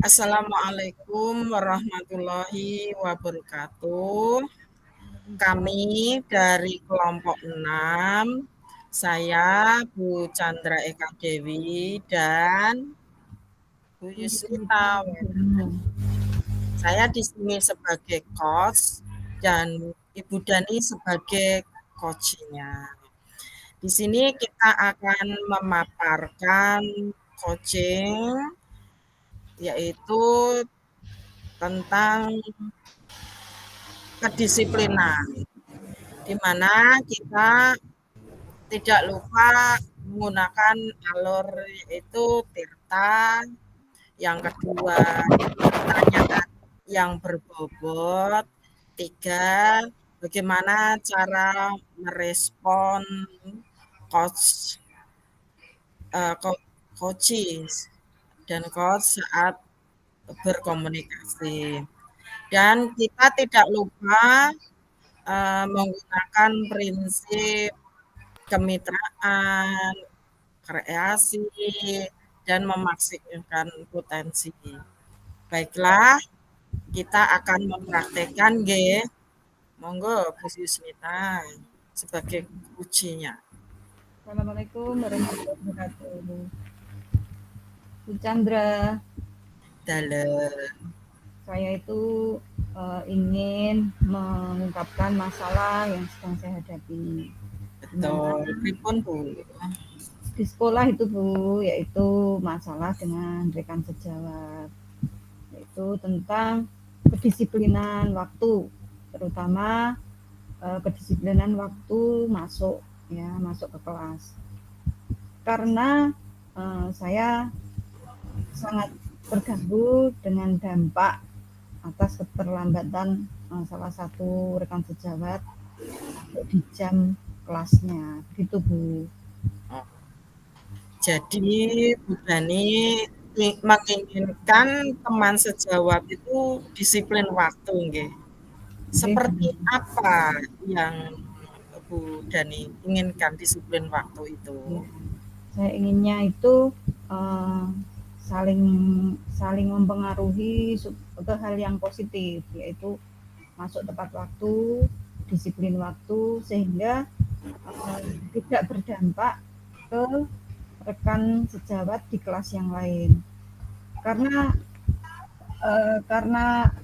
Assalamualaikum warahmatullahi wabarakatuh. Kami dari kelompok 6, saya Bu Chandra Eka Dewi dan Bu Yuswita. Saya di sini sebagai coach dan Ibu Dani sebagai coachnya. Di sini kita akan memaparkan coaching, yaitu tentang kedisiplinan, di mana kita tidak lupa menggunakan alur yaitu tirta, yang kedua pertanyaan yang berbobot, 3 bagaimana cara merespon coach dan coach saat berkomunikasi. Dan kita tidak lupa menggunakan prinsip kemitraan, kreasi, dan memaksimalkan potensi. Baiklah, kita akan mempraktekkan monggo Bu Yusmita sebagai ujinya. Assalamualaikum warahmatullahi wabarakatuh. Bu Chandra, saya itu ingin mengungkapkan masalah yang sedang saya hadapi. Betul, pripun Bu? Di sekolah itu Bu, yaitu masalah dengan rekan sejawat, yaitu tentang kedisiplinan waktu, terutama kedisiplinan waktu masuk ke kelas. Karena saya sangat terganggu dengan dampak atas keterlambatan salah satu rekan sejawat di jam kelasnya, begitu Bu. Jadi Bu Dani menginginkan teman sejawat itu disiplin waktu, nggih. Seperti apa yang Bu Dani inginkan disiplin waktu itu? Ya, saya inginnya itu saling mempengaruhi ke hal yang positif, yaitu masuk tepat waktu, disiplin waktu, sehingga tidak berdampak ke rekan sejawat di kelas yang lain. Karena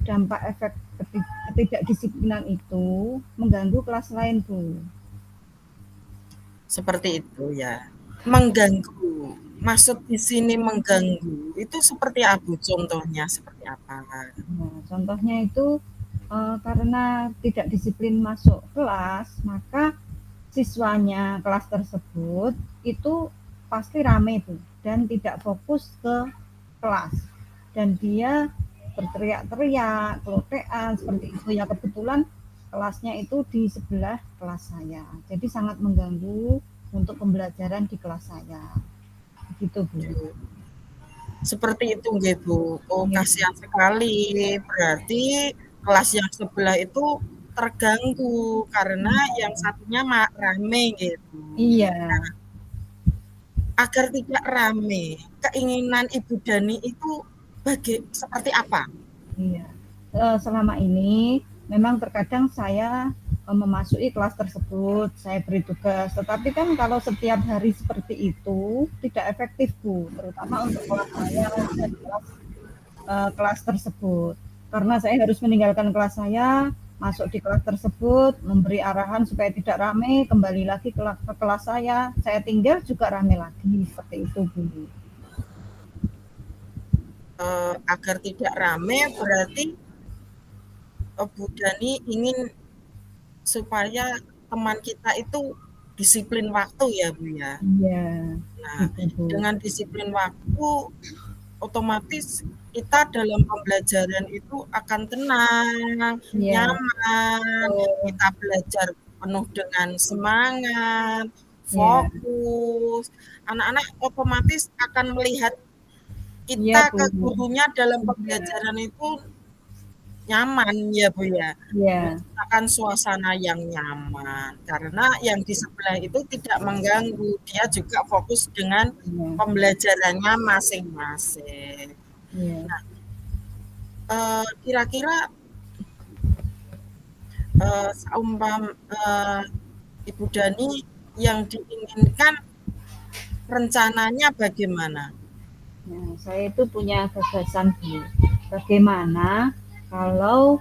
dampak efek ketidakdisiplinan itu mengganggu kelas lain, Bu. Seperti itu ya. Mengganggu. Maksud di sini mengganggu itu seperti apa? Contohnya seperti apa? Nah, contohnya itu karena tidak disiplin masuk kelas, maka siswanya kelas tersebut itu pasti rame Bu, dan tidak fokus ke kelas, dan dia berteriak-teriak, kelotean seperti itu ya. Kebetulan kelasnya itu di sebelah kelas saya, jadi sangat mengganggu untuk pembelajaran di kelas saya, begitu Bu. Seperti itu nggih Bu. Oh, kasihan sekali. Berarti kelas yang sebelah itu terganggu karena yang satunya rame gitu. Iya. Nah, agar tidak rame, keinginan Ibu Dani itu seperti apa? Iya. Selama ini memang terkadang saya memasuki kelas tersebut, saya beri tugas. Tetapi kan kalau setiap hari seperti itu tidak efektif Bu, terutama untuk kelas saya dan kelas tersebut. Karena saya harus meninggalkan kelas saya, masuk di kelas tersebut, memberi arahan supaya tidak ramai, kembali lagi ke kelas saya tinggal juga ramai lagi, seperti itu Bu. Agar tidak ramai berarti Bu Dani ingin supaya teman kita itu disiplin waktu ya Bu ya. Iya. Nah, dengan disiplin waktu otomatis kita dalam pembelajaran itu akan tenang, nyaman, kita belajar penuh dengan semangat, fokus. Anak-anak otomatis akan melihat kita ke gurunya dalam pembelajaran itu nyaman ya Bu ya. Menciptakan suasana yang nyaman karena yang di sebelah itu tidak mengganggu, dia juga fokus dengan pembelajarannya masing-masing. Nah, Kira-kira Ibu Dani yang diinginkan rencananya bagaimana? Nah, saya itu punya gagasan, Bu. Bagaimana kalau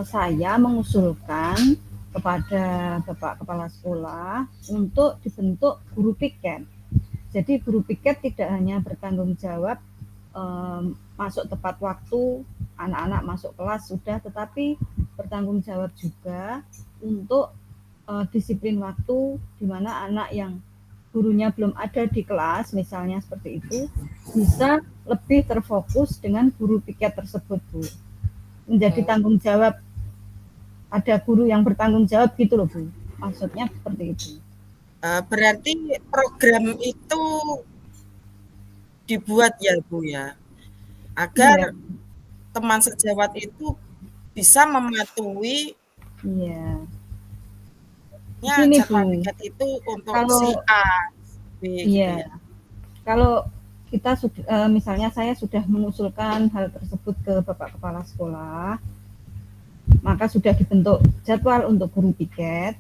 saya mengusulkan kepada Bapak Kepala Sekolah untuk dibentuk guru piket. Jadi guru piket tidak hanya bertanggung jawab masuk tepat waktu, anak-anak masuk kelas sudah, tetapi bertanggung jawab juga untuk disiplin waktu, di mana anak yang gurunya belum ada di kelas, misalnya seperti itu, bisa lebih terfokus dengan guru piket tersebut, Bu. Menjadi tanggung jawab, ada guru yang bertanggung jawab gitu loh, Bu. Maksudnya seperti itu. Berarti program itu dibuat ya, Bu ya, agar Iya, teman sejawat itu bisa mematuhi iya. Gini, jadwal Bu. piket itu untuk si Kalau A, B gitu iya, ya. kalau kita misalnya saya sudah mengusulkan hal tersebut ke Bapak Kepala Sekolah, maka sudah dibentuk jadwal untuk guru piket.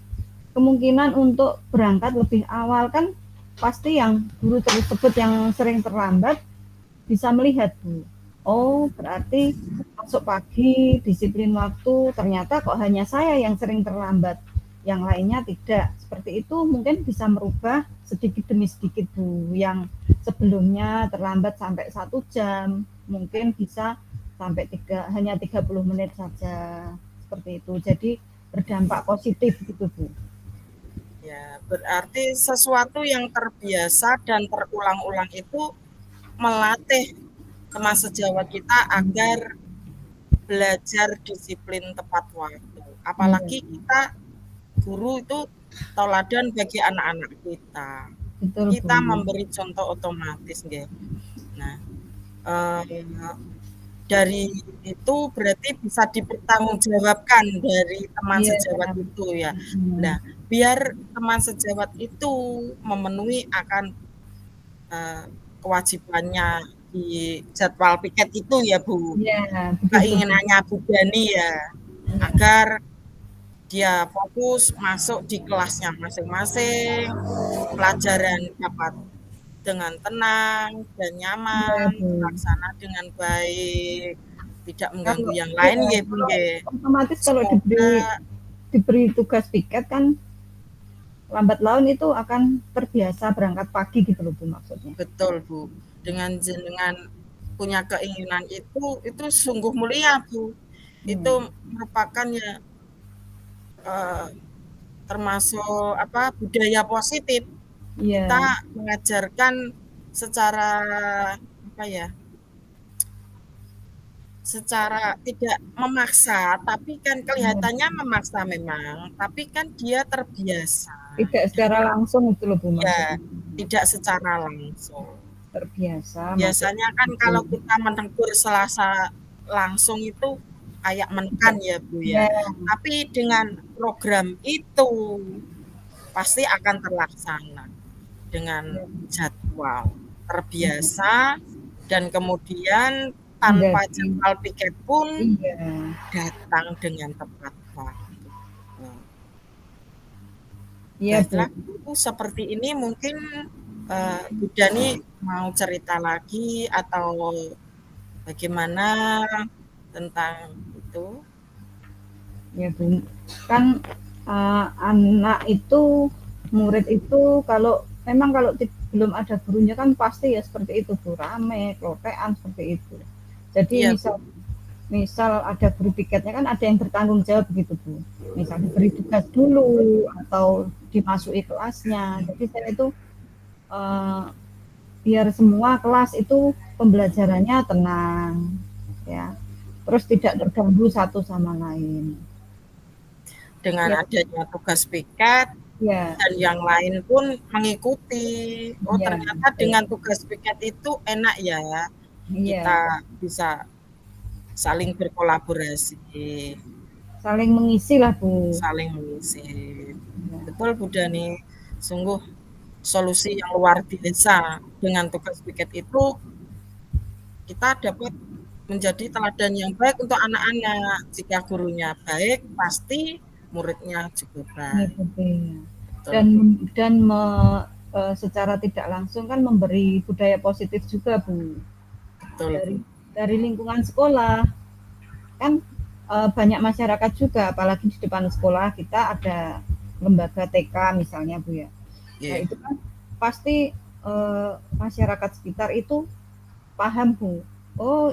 Kemungkinan untuk berangkat lebih awal kan pasti yang guru tersebut yang sering terlambat bisa melihat, Bu. Oh, berarti masuk pagi, disiplin waktu, ternyata kok hanya saya yang sering terlambat, yang lainnya tidak. Seperti itu mungkin bisa merubah sedikit demi sedikit, Bu. Yang sebelumnya terlambat sampai 1 jam, mungkin bisa sampai hanya 30 menit saja. Seperti itu. Jadi berdampak positif gitu, Bu. Ya, berarti sesuatu yang terbiasa dan terulang-ulang itu melatih teman sejawat kita agar belajar disiplin tepat waktu. Iya, Apalagi kita guru itu tauladan bagi anak-anak kita. betul, Kita Bu. memberi contoh otomatis, nggih. Nah, eh, dari itu berarti bisa dipertanggungjawabkan dari teman Iya, sejawat itu ya. hmm. Nah, biar teman sejawat itu memenuhi akan kewajibannya di jadwal piket itu ya, Bu. Iya, begitu, Bu. Keinginannya Bu Dani ya, Iya, agar dia fokus masuk di kelasnya masing-masing, pelajaran dapat dengan tenang dan iya, nyaman, Bu. terlaksana dengan baik, tidak mengganggu Kalau yang ya, lain nggih, Bu kalau nggih. otomatis kalau Semoga diberi tugas piket kan lambat laun itu akan terbiasa berangkat pagi gitu loh, Bu, maksudnya. betul, Bu. Dengan jenengan punya keinginan itu sungguh mulia, Bu. Itu Iya, merupakan ya termasuk apa budaya positif. Kita iya, mengajarkan secara apa ya? Secara tidak memaksa, tapi kan iya. kelihatannya memaksa memang, tapi kan dia terbiasa Tidak secara dengan langsung itu loh, Bu, ya, maksudnya. tidak secara langsung. Terbiasa masuk Biasanya kan itu. kalau kita menegur selasa langsung itu kayak menekan ya, Bu, ya. Iya, Tapi dengan program itu pasti akan terlaksana dengan iya. jadwal, terbiasa dan kemudian tanpa Menjadi jadwal piket pun iya. datang dengan tepat waktu. Nah, Iya, Bu. baiklah, Bu, seperti ini mungkin Bu Dani mau cerita lagi atau bagaimana tentang itu? Ya, Bu. Kan anak itu, murid itu kalau memang kalau belum ada gurunya kan pasti ya seperti itu, Bu, rame, klotekan seperti itu. Jadi Iya, Bu. misal misal ada guru piketnya kan ada yang bertanggung jawab begitu, Bu. Misal diberi tugas dulu atau dimasuki kelasnya. Jadi saya itu eh, biar semua kelas itu pembelajarannya tenang, ya. Terus tidak terganggu satu sama lain. Dengan Ya, adanya tugas piket ya, dan yang lain pun mengikuti. Oh, ya, ternyata betul. dengan tugas piket itu enak ya, Iya, kita bisa saling berkolaborasi, saling mengisi lah, Bu. saling mengisi. Ya, Betul, Bu Dani. Sungguh solusi yang luar biasa. Dengan tugas piket itu kita dapat menjadi teladan yang baik untuk anak-anak. Jika gurunya baik, pasti muridnya juga baik. Mengikuti. Betul, Bu. Dan secara tidak langsung kan memberi budaya positif juga, Bu. Betul, Bu. Dari lingkungan sekolah. Kan banyak masyarakat juga, apalagi di depan sekolah kita ada lembaga TK misalnya, Bu ya. Nah, itu kan pasti masyarakat sekitar itu paham, Bu. Oh,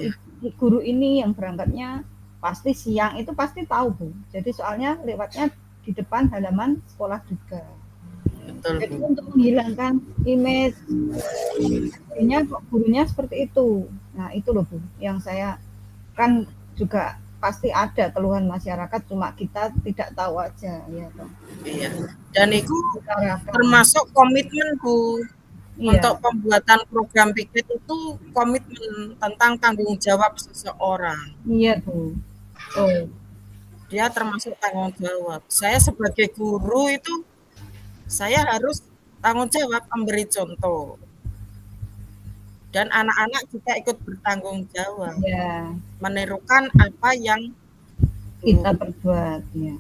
guru ini yang berangkatnya pasti siang, itu pasti tahu, Bu. Jadi soalnya lewatnya di depan halaman sekolah juga. Betul, Jadi Bu. untuk menghilangkan image gurunya seperti itu. Nah, itu loh, Bu, yang saya kan juga pasti ada keluhan masyarakat, cuma kita tidak tahu aja ya, Pak. Iya. Dan itu termasuk komitmen, Bu. Iya. Untuk pembuatan program piket itu komitmen tentang tanggung jawab seseorang. Iya, Bu. Oh. Dia termasuk tanggung jawab. Saya sebagai guru itu saya harus tanggung jawab memberi contoh. Dan anak-anak juga ikut bertanggung jawab. Ya. Menirukan apa yang kita perbuat, ya.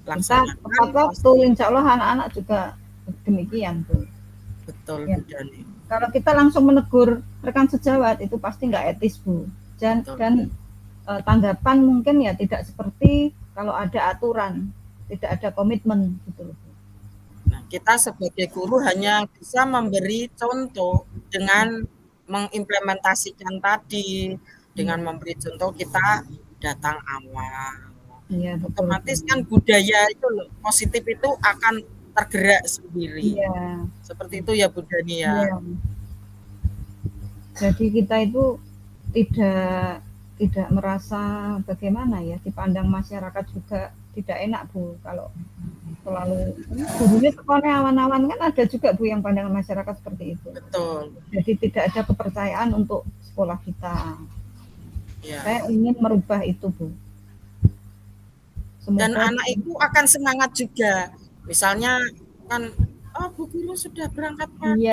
Laksanakan. Tepat waktu, insya Allah anak-anak juga demikian, Bu. Betul, Bu Dani. Kalau kita langsung menegur rekan sejawat itu pasti nggak etis, Bu. Dan tanggapan mungkin ya tidak seperti kalau ada aturan, tidak ada komitmen gitu loh. Nah, kita sebagai guru hanya bisa memberi contoh dengan mengimplementasikan tadi, dengan memberi contoh kita datang awal. Iya, otomatis kan budaya itu loh, positif itu akan tergerak sendiri. Iya. Seperti itu ya Bu Dani ya. Iya. Jadi kita itu tidak merasa bagaimana ya, dipandang masyarakat juga tidak enak, Bu, kalau selalu gurunya sekolahnya awan-awan, kan ada juga, Bu, yang pandangan masyarakat seperti itu. Betul. Jadi tidak ada kepercayaan untuk sekolah kita. Ya. Saya ingin merubah itu, Bu. Semoga dan anak itu akan semangat juga. Misalnya kan, oh Bu Guru sudah berangkat pagi,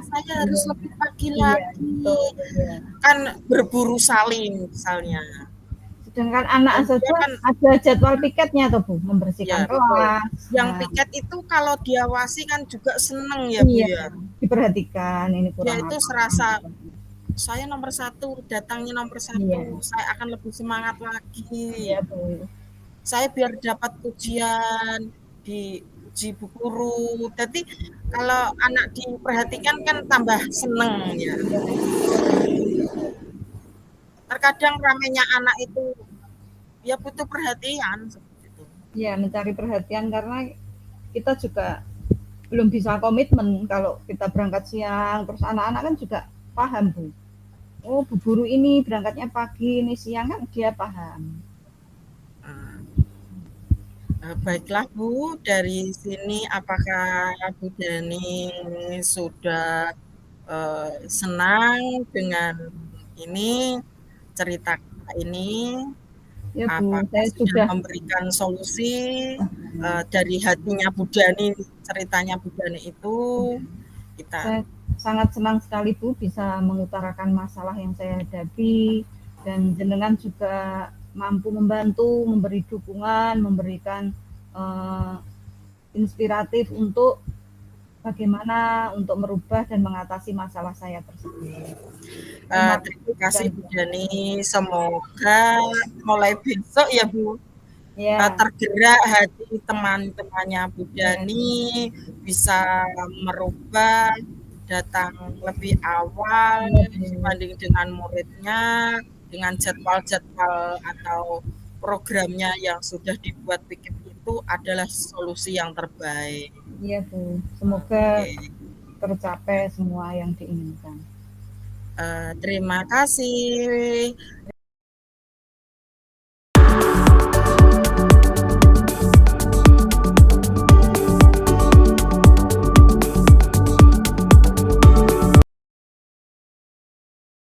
saya harus lebih pagi lagi. Kan berburu salin misalnya. Sedangkan anak saja kan ada jadwal piketnya tuh, Bu, membersihkan kelas. Yang piket itu kalau diawasi kan juga seneng ya, Bu ya. Diperhatikan, ini kurang. Ya itu serasa saya nomor 1, datangnya nomor 1, saya akan lebih semangat lagi. Iya, Bu. Saya biar dapat pujian di uji Bu Guru. Jadi kalau anak diperhatikan kan tambah seneng ya. Terkadang ramenya anak itu ya butuh perhatian seperti itu. Ya, mencari perhatian karena kita juga belum bisa komitmen kalau kita berangkat siang, terus anak-anak kan juga paham, Bu. Oh, Bu Guru ini berangkatnya pagi, ini siang, kan dia paham. Baiklah Bu, dari sini apakah Bu Dani sudah senang dengan ini cerita ini? Ya, Bu, apakah saya sudah memberikan solusi dari hatinya Bu Dani, ceritanya Bu Dani itu? Saya sangat senang sekali, Bu, bisa mengutarakan masalah yang saya hadapi, dan jenengan juga mampu membantu, memberi dukungan, memberikan inspiratif untuk bagaimana untuk merubah dan mengatasi masalah saya tersebut. Terima kasih Bu Dani, semoga mulai besok ya Bu, tergerak hati teman-temannya Bu Dani, bisa merubah, datang lebih awal dibanding dengan muridnya, dengan jadwal-jadwal atau programnya yang sudah dibuat piket itu adalah solusi yang terbaik. Iya, Bu, semoga tercapai semua yang diinginkan. Terima kasih.